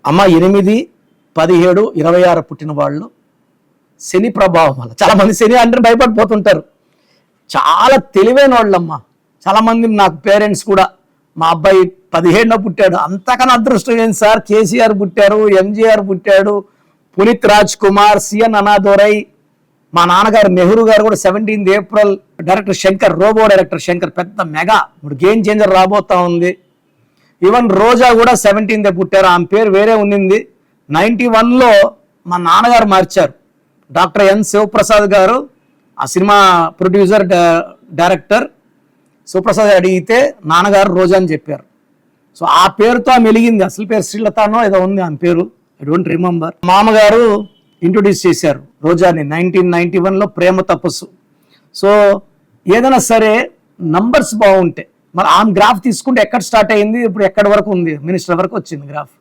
అమ్మ 8, 17, 26 పుట్టిన వాళ్ళు శని ప్రభావం వల్ల చాలామంది శని అంటే భయపడిపోతుంటారు. చాలా తెలివైన వాళ్ళమ్మా. చాలామంది నాకు పేరెంట్స్ కూడా మా అబ్బాయి 17న పుట్టాడు, అంతకన్నా అదృష్టం ఏంటి సార్, కేసీఆర్ పుట్టారు, ఎంజీఆర్ పుట్టాడు, పునీత్ రాజ్ కుమార్, సిఎన్ అనాదోరై, మా నాన్నగారు నెహ్రూ గారు కూడా 17th April, director Shankar, Robo director Shankar పెద్ద మెగా ఇప్పుడు గేమ్ చేంజర్ రాబోతా ఉంది. ఈవెన్ రోజా కూడా 17th పుట్టారు, ఆమె పేరు వేరే ఉన్నింది. 91లో మా నాన్నగారు మార్చారు. డాక్టర్ ఎన్ శివప్రసాద్ గారు ఆ సినిమా ప్రొడ్యూసర్ డైరెక్టర్. శివప్రసాద్ అడిగితే నాన్నగారు రోజా అని చెప్పారు. సో ఆ పేరుతో ఆమె వెలిగింది. అసలు పేరు శ్రీలతానో ఏదో ఉంది ఆమె పేరు, ఐ డోంట్ రిమెంబర్. మామగారు ఇంట్రొడ్యూస్ చేశారు రోజాని 1991లో ప్రేమ తపస్సు. సో ఏదైనా సరే నంబర్స్ బాగుంటాయి. మరి ఆమె గ్రాఫ్ తీసుకుంటే ఎక్కడ స్టార్ట్ అయింది, ఇప్పుడు ఎక్కడి వరకు ఉంది, మినిస్టర్ వరకు వచ్చింది గ్రాఫ్.